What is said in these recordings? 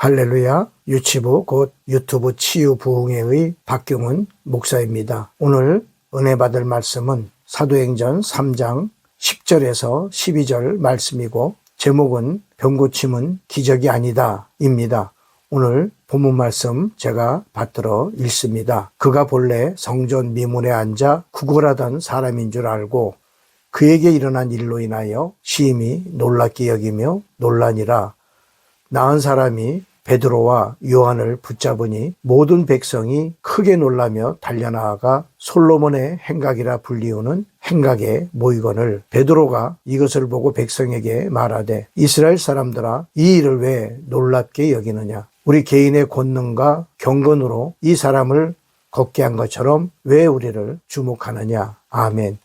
할렐루야. 유치부 곧 유튜브 치유부흥회의 박경훈 목사입니다. 오늘 은혜 받을 말씀은 사도행전 3장 10절에서 12절 말씀이고 제목은 병고침은 기적이 아니다 입니다. 오늘 본문 말씀 제가 받들어 읽습니다. 그가 본래 성전 미문에 앉아 구걸하던 사람인 줄 알고 그에게 일어난 일로 인하여 심히 놀랍게 여기며 놀라니라. 나은 사람이 베드로와 요한을 붙잡으니 모든 백성이 크게 놀라며 달려나아가 솔로몬의 행각이라 불리우는 행각에 모이거늘 베드로가 이것을 보고 백성에게 말하되 이스라엘 사람들아 이 일을 왜 놀랍게 여기느냐. 우리 개인의 권능과 경건으로 이 사람을 걷게 한 것처럼 왜 우리를 주목하느냐. 아멘.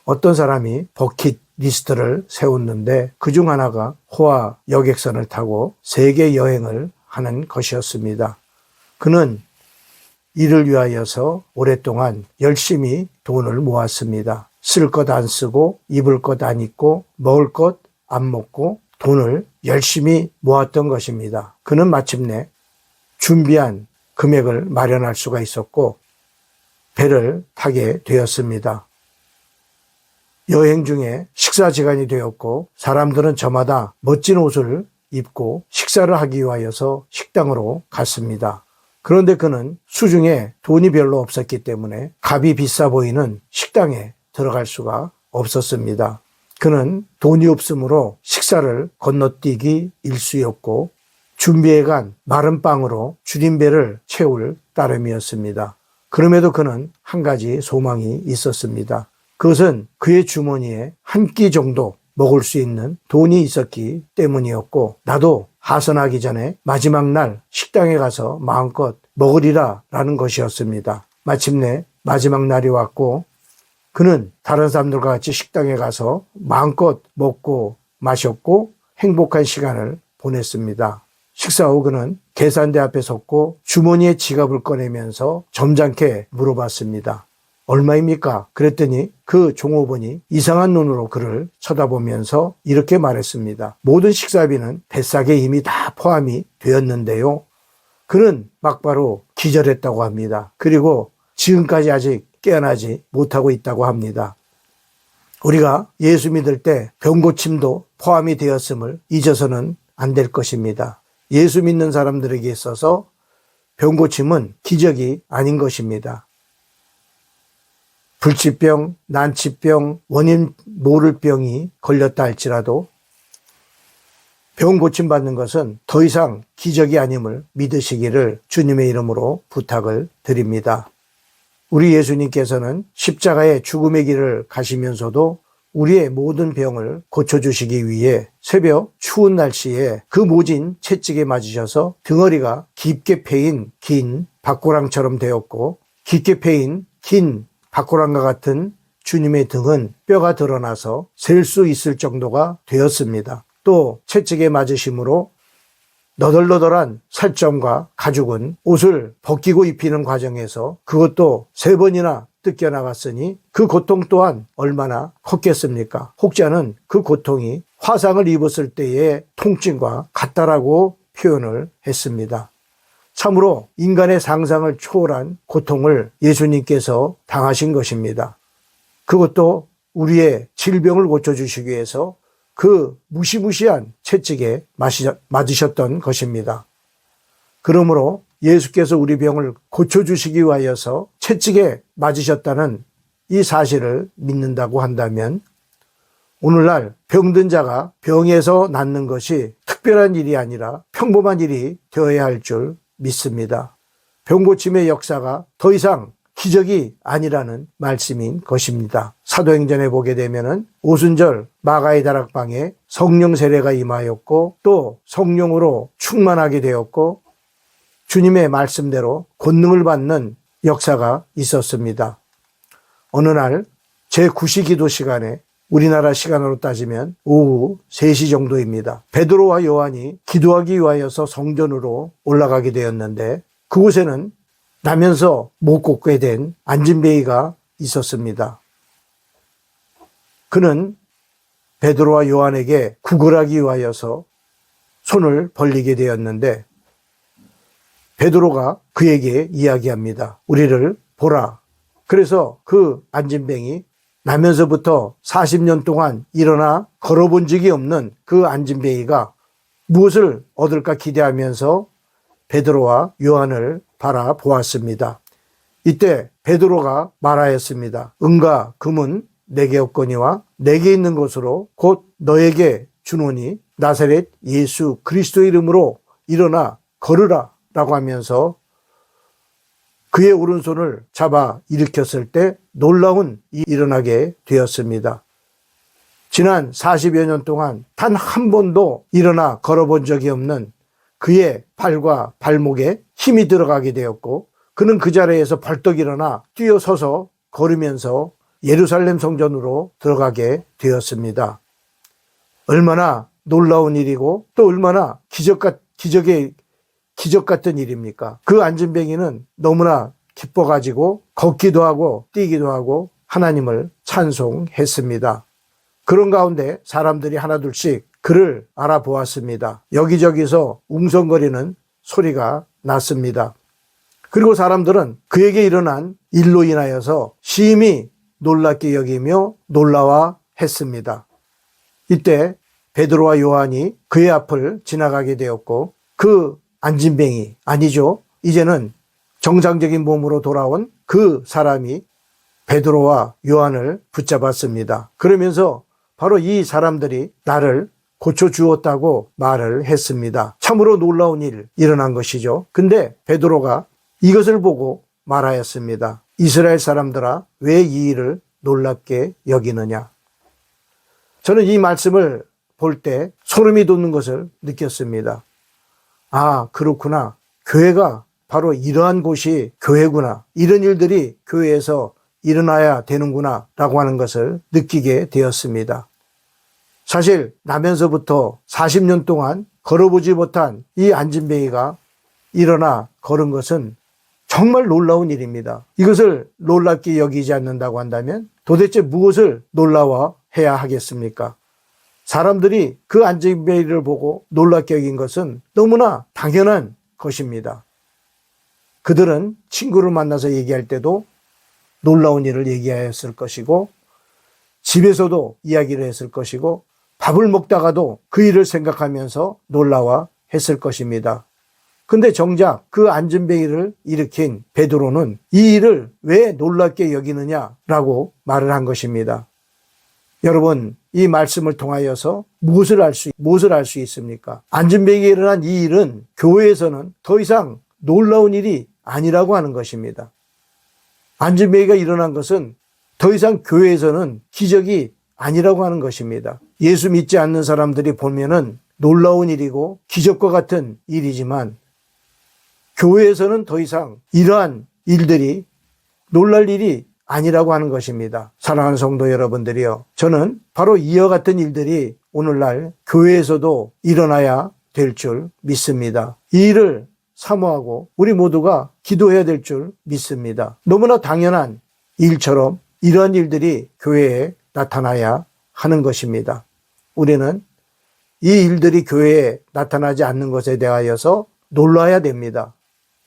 어떤 사람이 버킷 리스트를 세웠는데 그중 하나가 호화 여객선을 타고 세계 여행을 하는 것이었습니다. 그는 이를 위하여서 오랫동안 열심히 돈을 모았습니다. 쓸 것 안 쓰고 입을 것 안 입고 먹을 것 안 먹고 돈을 열심히 모았던 것입니다. 그는 마침내 준비한 금액을 마련할 수가 있었고 배를 타게 되었습니다. 여행 중에 식사 시간이 되었고 사람들은 저마다 멋진 옷을 입고 식사를 하기 위하여서 식당으로 갔습니다. 그런데 그는 수중에 돈이 별로 없었기 때문에 값이 비싸 보이는 식당에 들어갈 수가 없었습니다. 그는 돈이 없으므로 식사를 건너뛰기 일쑤였고 준비해간 마른 빵으로 줄인 배를 채울 따름이었습니다. 그럼에도 그는 한 가지 소망이 있었습니다. 그것은 그의 주머니에 한 끼 정도 먹을 수 있는 돈이 있었기 때문이었고 나도 하선하기 전에 마지막 날 식당에 가서 마음껏 먹으리라 라는 것이었습니다. 마침내 마지막 날이 왔고 그는 다른 사람들과 같이 식당에 가서 마음껏 먹고 마셨고 행복한 시간을 보냈습니다. 식사 후 그는 계산대 앞에 섰고 주머니에 지갑을 꺼내면서 점잖게 물어봤습니다. 얼마입니까? 그랬더니 그 종업원이 이상한 눈으로 그를 쳐다보면서 이렇게 말했습니다. 모든 식사비는 뱃삭에 이미 다 포함이 되었는데요. 그는 막바로 기절했다고 합니다. 그리고 지금까지 아직 깨어나지 못하고 있다고 합니다. 우리가 예수 믿을 때 병고침도 포함이 되었음을 잊어서는 안 될 것입니다. 예수 믿는 사람들에게 있어서 병고침은 기적이 아닌 것입니다. 불치병, 난치병, 원인 모를 병이 걸렸다 할지라도 병 고침받는 것은 더 이상 기적이 아님을 믿으시기를 주님의 이름으로 부탁을 드립니다. 우리 예수님께서는 십자가의 죽음의 길을 가시면서도 우리의 모든 병을 고쳐주시기 위해 새벽 추운 날씨에 그 모진 채찍에 맞으셔서 덩어리가 깊게 패인 긴 박고랑처럼 되었고 깊게 패인 긴 박고랑과 같은 주님의 등은 뼈가 드러나서 셀 수 있을 정도가 되었습니다. 또 채찍에 맞으심으로 너덜너덜한 살점과 가죽은 옷을 벗기고 입히는 과정에서 그것도 3번이나 뜯겨나갔으니 그 고통 또한 얼마나 컸겠습니까? 혹자는 그 고통이 화상을 입었을 때의 통증과 같다라고 표현을 했습니다. 참으로 인간의 상상을 초월한 고통을 예수님께서 당하신 것입니다. 그것도 우리의 질병을 고쳐주시기 위해서 그 무시무시한 채찍에 맞으셨던 것입니다. 그러므로 예수께서 우리 병을 고쳐주시기 위하여서 채찍에 맞으셨다는 이 사실을 믿는다고 한다면 오늘날 병든 자가 병에서 낫는 것이 특별한 일이 아니라 평범한 일이 되어야 할 줄 믿습니다. 병고침의 역사가 더 이상 기적이 아니라는 말씀인 것입니다. 사도행전에 보게 되면은 오순절 마가의 다락방에 성령 세례가 임하였고 또 성령으로 충만하게 되었고 주님의 말씀대로 권능을 받는 역사가 있었습니다. 어느 날 제9시 기도 시간에 우리나라 시간으로 따지면 오후 3시 정도입니다. 베드로와 요한이 기도하기 위하여서 성전으로 올라가게 되었는데 그곳에는 나면서 못 걷게 된 안진뱅이가 있었습니다. 그는 베드로와 요한에게 구걸하기 위하여서 손을 벌리게 되었는데 베드로가 그에게 이야기합니다. 우리를 보라. 그래서 그 안진뱅이 나면서부터 40년 동안 일어나 걸어본 적이 없는 그 안진뱅이가 무엇을 얻을까 기대하면서 베드로와 요한을 바라보았습니다. 이때 베드로가 말하였습니다. 은과 금은 내게 없거니와 내게 있는 것으로 곧 너에게 주노니 나사렛 예수 그리스도 이름으로 일어나 걸으라 라고 하면서 그의 오른손을 잡아 일으켰을 때 놀라운 일이 일어나게 되었습니다. 지난 40여 년 동안 단 한 번도 일어나 걸어본 적이 없는 그의 팔과 발목에 힘이 들어가게 되었고 그는 그 자리에서 벌떡 일어나 뛰어서서 걸으면서 예루살렘 성전으로 들어가게 되었습니다. 얼마나 놀라운 일이고 또 얼마나 기적 같은 일입니까? 그 안진뱅이는 너무나 기뻐가지고 걷기도 하고 뛰기도 하고 하나님을 찬송했습니다. 그런 가운데 사람들이 하나둘씩 그를 알아보았습니다. 여기저기서 웅성거리는 소리가 났습니다. 그리고 사람들은 그에게 일어난 일로 인하여서 심히 놀랍게 여기며 놀라워했습니다. 이때 베드로와 요한이 그의 앞을 지나가게 되었고 그 안진뱅이 아니죠. 이제는 정상적인 몸으로 돌아온 그 사람이 베드로와 요한을 붙잡았습니다. 그러면서 바로 이 사람들이 나를 고쳐주었다고 말을 했습니다. 참으로 놀라운 일 일어난 것이죠. 근데 베드로가 이것을 보고 말하였습니다. 이스라엘 사람들아 왜 이 일을 놀랍게 여기느냐. 저는 이 말씀을 볼 때 소름이 돋는 것을 느꼈습니다. 아, 그렇구나. 교회가 바로 이러한 곳이 교회구나. 이런 일들이 교회에서 일어나야 되는구나 라고 하는 것을 느끼게 되었습니다. 사실 나면서부터 40년 동안 걸어보지 못한 이 안진뱅이가 일어나 걸은 것은 정말 놀라운 일입니다. 이것을 놀랍게 여기지 않는다고 한다면 도대체 무엇을 놀라워해야 하겠습니까? 사람들이 그 안진뱅이를 보고 놀랍게 여긴 것은 너무나 당연한 것입니다. 그들은 친구를 만나서 얘기할 때도 놀라운 일을 얘기하였을 것이고 집에서도 이야기를 했을 것이고 밥을 먹다가도 그 일을 생각하면서 놀라워 했을 것입니다. 근데 정작 그 안진뱅이를 일으킨 베드로는 이 일을 왜 놀랍게 여기느냐라고 말을 한 것입니다. 여러분, 이 말씀을 통하여서 무엇을 알 수 있습니까? 안진뱅이에 일어난 이 일은 교회에서는 더 이상 놀라운 일이 아니라고 하는 것입니다. 안진뱅이가 일어난 것은 더 이상 교회에서는 기적이 아니라고 하는 것입니다. 예수 믿지 않는 사람들이 보면은 놀라운 일이고 기적과 같은 일이지만 교회에서는 더 이상 이러한 일들이 놀랄 일이 아니라고 하는 것입니다. 사랑하는 성도 여러분들이요. 저는 바로 이와 같은 일들이 오늘날 교회에서도 일어나야 될 줄 믿습니다. 이 일을 사모하고 우리 모두가 기도해야 될 줄 믿습니다. 너무나 당연한 일처럼 이러한 일들이 교회에 나타나야 하는 것입니다. 우리는 이 일들이 교회에 나타나지 않는 것에 대하여서 놀라야 됩니다.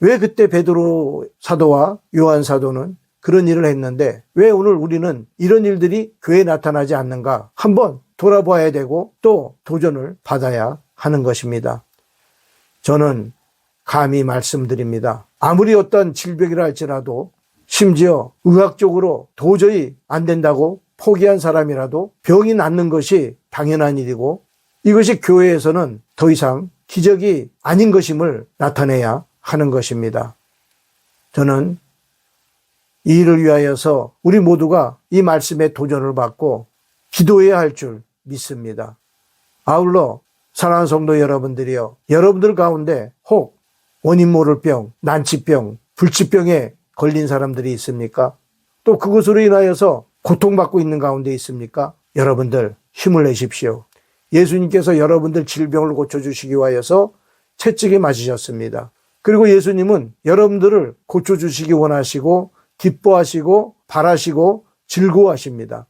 왜 그때 베드로 사도와 요한 사도는 그런 일을 했는데 왜 오늘 우리는 이런 일들이 교회에 나타나지 않는가 한번 돌아봐야 되고 또 도전을 받아야 하는 것입니다. 저는 감히 말씀드립니다. 아무리 어떤 질병이라 할지라도 심지어 의학적으로 도저히 안 된다고 포기한 사람이라도 병이 낫는 것이 당연한 일이고 이것이 교회에서는 더 이상 기적이 아닌 것임을 나타내야 하는 것입니다. 저는 이 일을 위하여서 우리 모두가 이 말씀에 도전을 받고 기도해야 할 줄 믿습니다. 아울러 사랑하는 성도 여러분들이요. 여러분들 가운데 혹 원인 모를 병, 난치병, 불치병에 걸린 사람들이 있습니까? 또 그것으로 인하여서 고통받고 있는 가운데 있습니까? 여러분들 힘을 내십시오. 예수님께서 여러분들 질병을 고쳐주시기 위하여서 채찍에 맞으셨습니다. 그리고 예수님은 여러분들을 고쳐주시기 원하시고 기뻐하시고 바라시고 즐거워하십니다.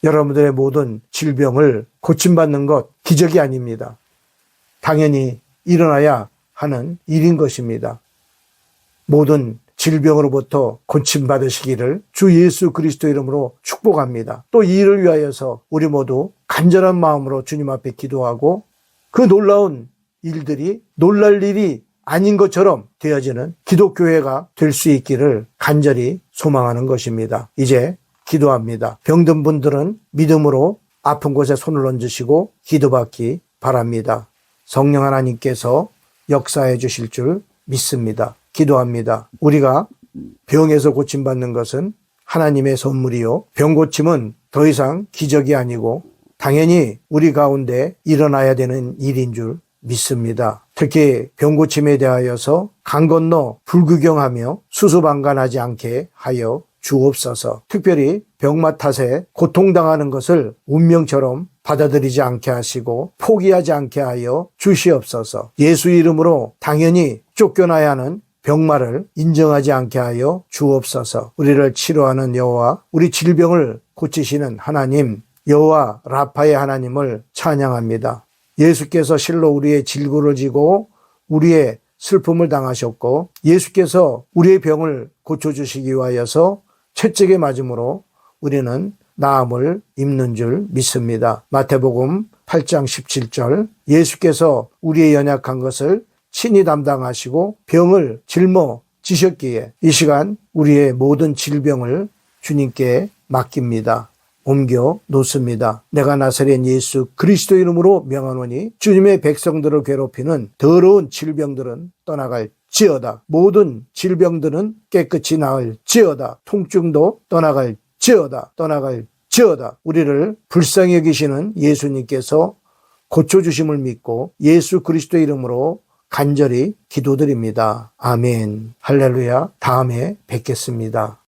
여러분들의 모든 질병을 고침받는 것 기적이 아닙니다. 당연히 일어나야 하는 일인 것입니다. 모든 질병으로부터 고침받으시기를 주 예수 그리스도 이름으로 축복합니다. 또 이 일을 위하여서 우리 모두 간절한 마음으로 주님 앞에 기도하고 그 놀라운 일들이 놀랄 일이 아닌 것처럼 되어지는 기독교회가 될 수 있기를 간절히 소망하는 것입니다. 이제 기도합니다. 병든 분들은 믿음으로 아픈 곳에 손을 얹으시고 기도받기 바랍니다. 성령 하나님께서 역사해 주실 줄 믿습니다. 기도합니다. 우리가 병에서 고침받는 것은 하나님의 선물이요. 병 고침은 더 이상 기적이 아니고 당연히 우리 가운데 일어나야 되는 일인 줄 믿습니다. 특히 병 고침에 대하여서 강 건너 불구경하며 수수방관하지 않게 하여 주옵소서. 특별히 병맛 탓에 고통당하는 것을 운명처럼 받아들이지 않게 하시고 포기하지 않게 하여 주시옵소서. 예수 이름으로 당연히 쫓겨나야 하는 병마를 인정하지 않게 하여 주옵소서. 우리를 치료하는 여호와, 우리 질병을 고치시는 하나님, 여호와 라파의 하나님을 찬양합니다. 예수께서 실로 우리의 질고를 지고 우리의 슬픔을 당하셨고 예수께서 우리의 병을 고쳐주시기 위하여서 채찍에 맞음으로 우리는 나음을 입는 줄 믿습니다. 마태복음 8장 17절 예수께서 우리의 연약한 것을 친히 담당하시고 병을 짊어지셨기에 이 시간 우리의 모든 질병을 주님께 맡깁니다. 옮겨 놓습니다. 내가 나사렛 예수 그리스도 이름으로 명하노니 주님의 백성들을 괴롭히는 더러운 질병들은 떠나갈지어다. 모든 질병들은 깨끗이 나을지어다. 통증도 떠나갈지어다. 우리를 불쌍히 여기시는 예수님께서 고쳐주심을 믿고 예수 그리스도 이름으로 간절히 기도드립니다. 아멘. 할렐루야. 다음에 뵙겠습니다.